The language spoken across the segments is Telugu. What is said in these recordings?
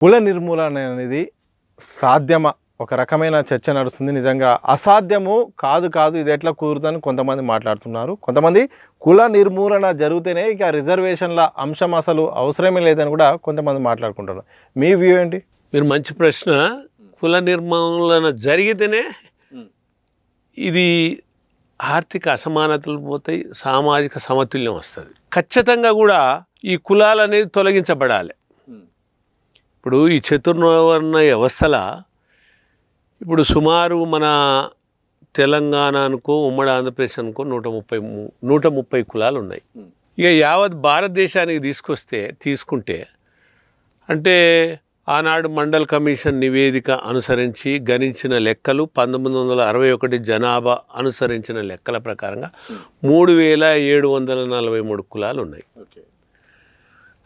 కుల నిర్మూలన అనేది సాధ్యమా? ఒక రకమైన చర్చ నడుస్తుంది. నిజంగా అసాధ్యము కాదు ఇది ఎట్లా కుదురుతుందని కొంతమంది మాట్లాడుతున్నారు. కొంతమంది కుల నిర్మూలన జరిగితేనే ఇక రిజర్వేషన్ల అంశం అసలు అవసరమే లేదని కూడా కొంతమంది మాట్లాడుకుంటారు. మీ వ్యూ ఏంటి? మీరు మంచి ప్రశ్న. కుల నిర్మూలన జరిగితేనే ఇది ఆర్థిక అసమానతలు పోతాయి, సామాజిక సమతుల్యం వస్తుంది. ఖచ్చితంగా కూడా ఈ కులాలు అనేది తొలగించబడాలి. ఇప్పుడు ఈ చతుర్వర్ణ వ్యవస్థల ఇప్పుడు సుమారు మన తెలంగాణ అనుకో, ఉమ్మడి ఆంధ్రప్రదేశ్ అనుకో 130 కులాలు ఉన్నాయి. ఇక యావత్ భారతదేశానికి తీసుకుంటే అంటే ఆనాడు మండల్ కమిషన్ నివేదిక అనుసరించి గణించిన లెక్కలు 1961 జనాభా అనుసరించిన లెక్కల ప్రకారంగా 3743 కులాలు ఉన్నాయి.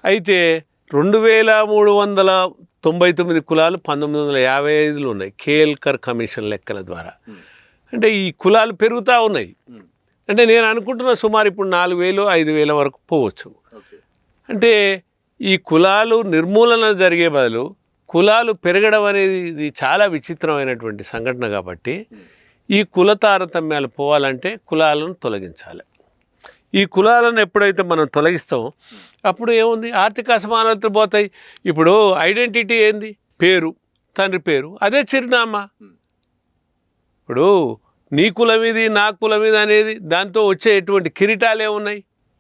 అయితే 2399 కులాలు 1955లో ఉన్నాయి కేల్కర్ కమిషన్ లెక్కల ద్వారా. అంటే ఈ కులాలు పెరుగుతూ ఉన్నాయి. అంటే నేను అనుకుంటున్నా సుమారు ఇప్పుడు 4000-5000 వరకు పోవచ్చు. అంటే ఈ కులాలు నిర్మూలన జరిగే బదులు కులాలు పెరగడం అనేది ఇది చాలా విచిత్రమైనటువంటి సంఘటన. కాబట్టి ఈ కుల తారతమ్యాలు పోవాలంటే కులాలను తొలగించాలి. ఈ కులాలను ఎప్పుడైతే మనం తొలగిస్తామో అప్పుడు ఏముంది, ఆర్థిక అసమానతలు పోతాయి. ఇప్పుడు ఐడెంటిటీ ఏంది? పేరు, తండ్రి పేరు, అదే చిరునామా. ఇప్పుడు నీ కులం ఇది, నా కులం ఇది అనేది దాంతో వచ్చే ఎటువంటి కిరీటాలు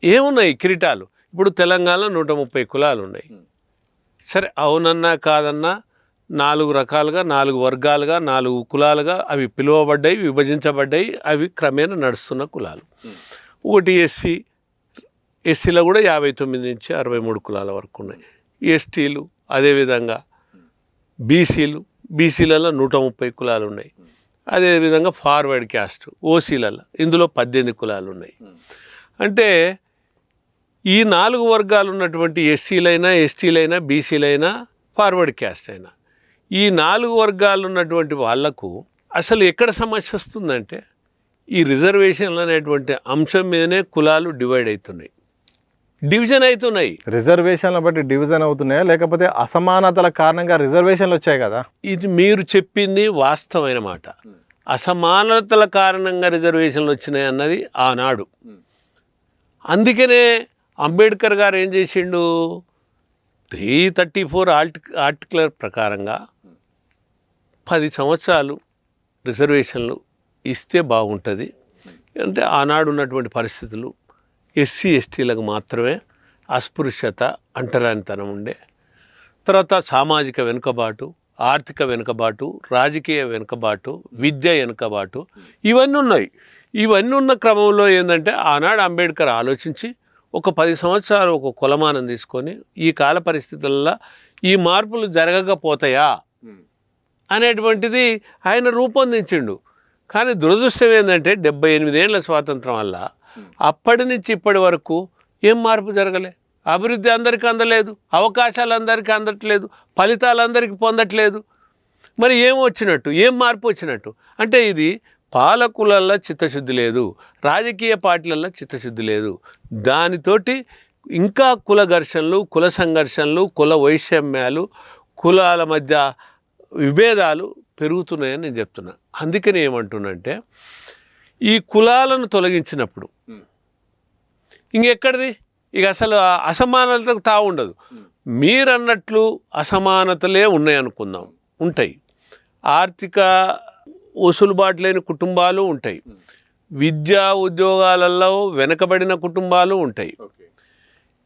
ఏమున్నాయి కిరీటాలు? ఇప్పుడు తెలంగాణలో 130 కులాలు ఉన్నాయి. సరే, అవునన్నా కాదన్నా 4 రకాలుగా, 4 వర్గాలుగా, 4 కులాలుగా అవి పిలువబడ్డాయి, విభజించబడ్డాయి. అవి క్రమేణా నడుస్తున్న కులాలు. ఒకటి ఎస్సీలో కూడా 59 నుంచి 63 కులాల వరకు ఉన్నాయి. ఎస్టీలు అదేవిధంగా బీసీలలో 130 కులాలు ఉన్నాయి. అదేవిధంగా ఫార్వర్డ్ క్యాస్ట్ ఓసీలలో ఇందులో 18 కులాలు ఉన్నాయి. అంటే ఈ 4 వర్గాలు ఉన్నటువంటి ఎస్సీలైనా, ఎస్టీలైనా, బీసీలైనా, ఫార్వర్డ్ క్యాస్ట్ అయినా ఈ 4 వర్గాలు ఉన్నటువంటి వాళ్లకు అసలు ఎక్కడ సమస్య వస్తుందంటే ఈ రిజర్వేషన్లు అనేటువంటి అంశం మీదనే కులాలు డివిజన్ అవుతున్నాయి. రిజర్వేషన్ల బట్టి డివిజన్ అవుతున్నాయా, లేకపోతే అసమానతల కారణంగా రిజర్వేషన్లు వచ్చాయి కదా? ఇది మీరు చెప్పింది వాస్తవమైన మాట. అసమానతల కారణంగా రిజర్వేషన్లు వచ్చినాయి అన్నది ఆనాడు. అందుకనే అంబేద్కర్ గారు ఏం చేసిండు, 334 ఆర్టికల్ ప్రకారంగా 10 సంవత్సరాలు రిజర్వేషన్లు ఇస్తే బాగుంటుంది. అంటే ఆనాడు ఉన్నటువంటి పరిస్థితులు ఎస్సీ ఎస్టీలకు మాత్రమే అస్పృశ్యత, అంటరానితనం ఉండే. తర్వాత సామాజిక వెనుకబాటు, ఆర్థిక వెనుకబాటు, రాజకీయ వెనుకబాటు, విద్య వెనుకబాటు ఇవన్నీ ఉన్నాయి. ఇవన్నీ ఉన్న క్రమంలో ఏంటంటే ఆనాడు అంబేద్కర్ ఆలోచించి ఒక 10 సంవత్సరాలు ఒక కొలమానం తీసుకొని ఈ కాల పరిస్థితుల్లో ఈ మార్పులు జరగకపోతాయా అనేటువంటిది ఆయన రూపొందించిండు. కానీ దురదృష్టం ఏంటంటే 78 ఏళ్ల స్వాతంత్రం వల్ల అప్పటి నుంచి ఇప్పటి వరకు ఏం మార్పు జరగలే. అభివృద్ధి అందరికీ అందలేదు, అవకాశాలు అందరికీ అందట్లేదు, ఫలితాలు అందరికీ పొందట్లేదు. మరి ఏం మార్పు వచ్చినట్టు అంటే ఇది పాలకులల్లో చిత్తశుద్ధి లేదు, రాజకీయ పార్టీలల్లో చిత్తశుద్ధి లేదు. దానితోటి ఇంకా కుల ఘర్షణలు, కుల సంఘర్షణలు, కుల వైషమ్యాలు, కులాల మధ్య విభేదాలు పెరుగుతున్నాయని నేను చెప్తున్నా. అందుకని ఏమంటున్నంటే ఈ కులాలను తొలగించినప్పుడు ఇంకెక్కడిది ఇక అసలు అసమానతలకు తావుండదు. మీరన్నట్లు అసమానతలే ఉన్నాయనుకుందాం, ఉంటాయి. ఆర్థిక వసూలుబాటు లేని కుటుంబాలు ఉంటాయి, విద్యా ఉద్యోగాలలో వెనకబడిన కుటుంబాలు ఉంటాయి.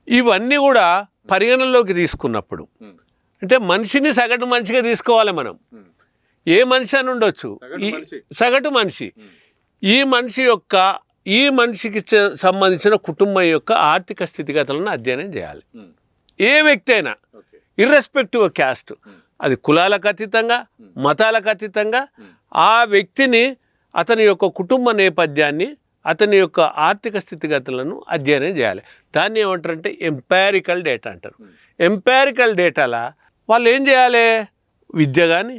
ఇవన్నీ కూడా పరిగణనలోకి తీసుకున్నప్పుడు అంటే మనిషిని సగటు మనిషిగా తీసుకోవాలి మనం. ఏ మనిషి అని ఉండొచ్చు, సగటు మనిషి. ఈ మనిషికి సంబంధించిన కుటుంబం యొక్క ఆర్థిక స్థితిగతులను అధ్యయనం చేయాలి. ఏ వ్యక్తి అయినా ఇర్రెస్పెక్టివ్ ఆఫ్ క్యాస్ట్, అది కులాలకు అతీతంగా, మతాలకు అతీతంగా ఆ వ్యక్తిని, అతని యొక్క కుటుంబ నేపథ్యాన్ని, అతని యొక్క ఆర్థిక స్థితిగతులను అధ్యయనం చేయాలి. దాన్ని ఏమంటారంటే ఎంపారికల్ డేటా అంటారు. ఎంపారికల్ డేటాలా వాళ్ళు ఏం చేయాలి, విద్య కానీ,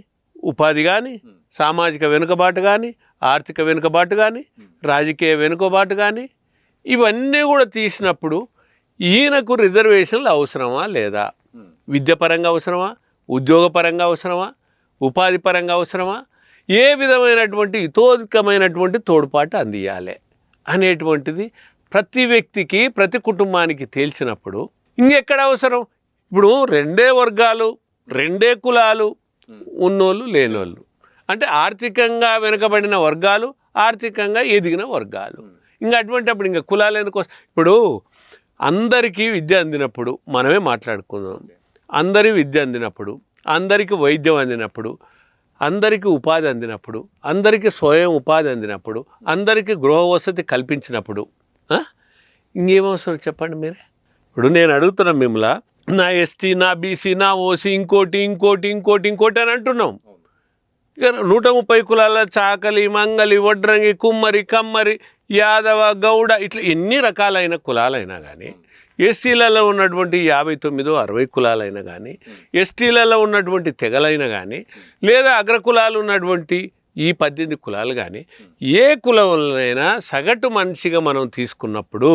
ఉపాధి కానీ, సామాజిక వెనుకబాటు కానీ, ఆర్థిక వెనుకబాటు కానీ, రాజకీయ వెనుకబాటు కానీ ఇవన్నీ కూడా తీసినప్పుడు ఈయనకు రిజర్వేషన్లు అవసరమా లేదా, విద్యపరంగా అవసరమా, ఉద్యోగపరంగా అవసరమా, ఉపాధి పరంగా అవసరమా, ఏ విధమైనటువంటి ఇతోధికమైనటువంటి తోడ్పాటు అందియాలి అనేటువంటిది ప్రతి వ్యక్తికి, ప్రతి కుటుంబానికి తేల్చినప్పుడు ఇంకెక్కడ అవసరం? ఇప్పుడు రెండే వర్గాలు, రెండే కులాలు, ఉన్నోళ్ళు లేనోళ్ళు, అంటే ఆర్థికంగా వెనుకబడిన వర్గాలు, ఆర్థికంగా ఎదిగిన వర్గాలు. ఇంకా అటువంటిప్పుడు ఇంకా కులాలు ఎందుకు వస్తాయి? ఇప్పుడు అందరికీ విద్య అందినప్పుడు మనమే మాట్లాడుకుందాం. అందరి విద్య అందినప్పుడు, అందరికీ వైద్యం అందినప్పుడు, అందరికీ ఉపాధి అందినప్పుడు, అందరికీ స్వయం ఉపాధి అందినప్పుడు, అందరికీ గృహ వసతి కల్పించినప్పుడు ఇంకేమవసరం చెప్పండి మీరే? ఇప్పుడు నేను అడుగుతున్నా మిమ్మల్ని, నా ఎస్టీ, నా బీసీ, నా ఓసీ, ఇంకోటి ఇంకోటి ఇంకోటి ఇంకోటి అని అంటున్నాం. ఇక 130 కులాల చాకలి, మంగలి, వడ్రంగి, కుమ్మరి, కమ్మరి, యాదవ, గౌడ, ఇట్లా ఎన్ని రకాలైన కులాలైనా కానీ, ఎస్సీలలో ఉన్నటువంటి 59, 60 కులాలైనా కానీ, ఎస్టీలలో ఉన్నటువంటి తెగలైనా కానీ, లేదా అగ్రకులాలు ఉన్నటువంటి ఈ 18 కులాలు కానీ, ఏ కులంలోనైనా సగటు మనిషిగా మనం తీసుకున్నప్పుడు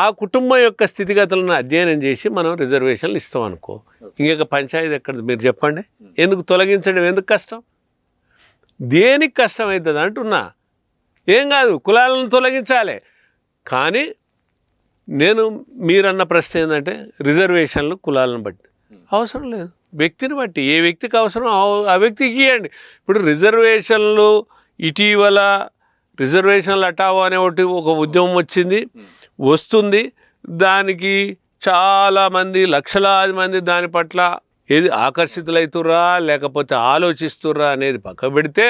ఆ కుటుంబం యొక్క స్థితిగతులను అధ్యయనం చేసి మనం రిజర్వేషన్లు ఇస్తాం అనుకో, ఇంకొక పంచాయతీ ఎక్కడ మీరు చెప్పండి? ఎందుకు తొలగించడం ఎందుకు కష్టం? దేనికి కష్టం అవుతుంది అంటున్నా. ఏం కాదు, కులాలను తొలగించాలి. కానీ నేను మీరన్న ప్రశ్న ఏంటంటే రిజర్వేషన్లు కులాలను బట్టి అవసరం లేదు, వ్యక్తిని బట్టి. ఏ వ్యక్తికి అవసరం ఆ వ్యక్తికి ఇవ్వండి. ఇప్పుడు రిజర్వేషన్లు ఇటీవల రిజర్వేషన్లు హటావో అనే ఒక ఉద్యమం వచ్చింది, వస్తుంది. దానికి చాలామంది, లక్షలాది మంది దాని పట్ల ఏది ఆకర్షితులవుతుర్రా లేకపోతే ఆలోచిస్తుర్రా అనేది పక్క పెడితే,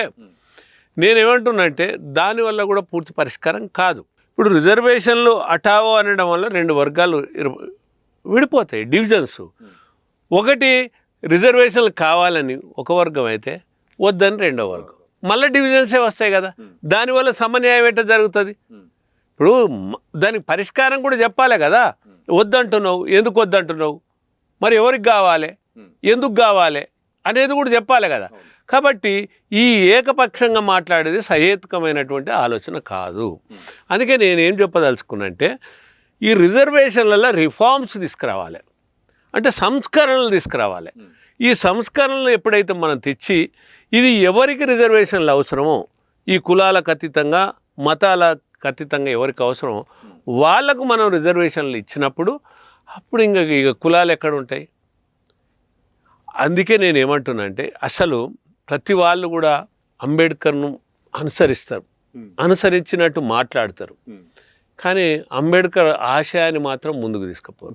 నేనేమంటున్నానంటే దానివల్ల కూడా పూర్తి పరిష్కారం కాదు. ఇప్పుడు రిజర్వేషన్లు హటావో అనడం వల్ల 2 వర్గాలు విడిపోతాయి, డివిజన్స్. ఒకటి రిజర్వేషన్లు కావాలని ఒక వర్గం అయితే వద్దని రెండో వర్గం, మళ్ళీ డివిజన్సే వస్తాయి కదా. దానివల్ల సమన్యాయం ఎట్లా జరుగుతుంది? ఇప్పుడు దానికి పరిష్కారం కూడా చెప్పాలి కదా. వద్దంటున్నావు, ఎందుకు వద్దంటున్నావు, మరి ఎవరికి కావాలి, ఎందుకు కావాలి అనేది కూడా చెప్పాలి కదా. కాబట్టి ఈ ఏకపక్షంగా మాట్లాడేది సహేతుకమైనటువంటి ఆలోచన కాదు. అందుకే నేనేం చెప్పదలుచుకున్నంటే, ఈ రిజర్వేషన్లలో రిఫార్మ్స్ తీసుకురావాలి, అంటే సంస్కరణలు తీసుకురావాలి. ఈ సంస్కరణలు ఎప్పుడైతే మనం తెచ్చి, ఇది ఎవరికి రిజర్వేషన్లు అవసరమో, ఈ కులాలకు అతీతంగా, మతాలకు అతీతంగా ఎవరికి అవసరమో వాళ్ళకు మనం రిజర్వేషన్లు ఇచ్చినప్పుడు అప్పుడు ఇక కులాలు ఎక్కడ ఉంటాయి? అందుకే నేను ఏమంటున్నా అంటే, అసలు ప్రతి వాళ్ళు కూడా అంబేద్కర్ను అనుసరిస్తారు, అనుసరించినట్టు మాట్లాడతారు, కానీ అంబేద్కర్ ఆశయాన్ని మాత్రం ముందుకు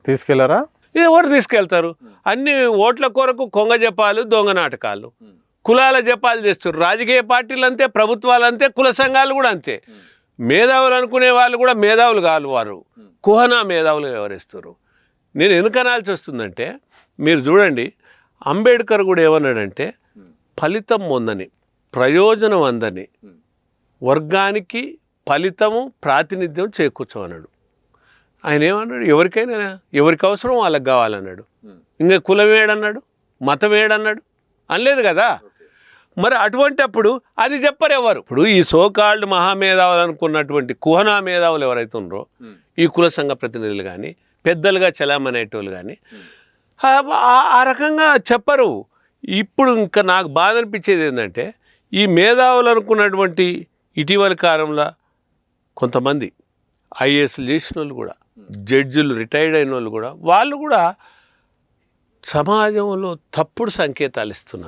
తీసుకెళ్ళరా? ఎవరు తీసుకెళ్తారు? అన్ని ఓట్ల కొరకు కొంగ జపాలు, దొంగ నాటకాలు, కులాల జపాలు చేస్తారు. రాజకీయ పార్టీలు అంతే, ప్రభుత్వాలు అంతే, కుల సంఘాలు కూడా అంతే. మేధావులు అనుకునే వాళ్ళు కూడా మేధావులు కాదు, వారు కుహనా మేధావులు వ్యవహరిస్తారు. నేను ఎందుకు అనాల్సి వస్తుందంటే, మీరు చూడండి, అంబేద్కర్ కూడా ఏమన్నాడంటే, ఫలితం పొందని, ప్రయోజనం అందని వర్గానికి ఫలితము ప్రాతినిధ్యం చేకూర్చమన్నాడు. ఆయన ఏమన్నాడు? ఎవరికైనా ఎవరికి అవసరం వాళ్ళకి కావాలన్నాడు. ఇంకా కులం ఏడన్నాడు, మతం ఏడన్నాడు అనలేదు కదా. మరి అటువంటి అప్పుడు అది చెప్పరు ఎవరు. ఇప్పుడు ఈ సోకాల్డ్ మహామేధావులు అనుకున్నటువంటి కుహనా మేధావులు ఎవరైతే ఉన్నారో, ఈ కుల సంఘ ప్రతినిధులు కానీ, పెద్దలుగా చలామనేటోళ్ళు కానీ ఆ రకంగా చెప్పరు. ఇప్పుడు ఇంకా నాకు బాధ అనిపించేది ఏంటంటే, ఈ మేధావులు అనుకున్నటువంటి ఇటీవలి కాలంలో కొంతమంది ఐఏఎస్లు చేసిన వాళ్ళు కూడా, జడ్జిలు రిటైర్డ్ అయిన వాళ్ళు కూడా, వాళ్ళు కూడా సమాజంలో తప్పుడు సంకేతాలు ఇస్తున్నారు.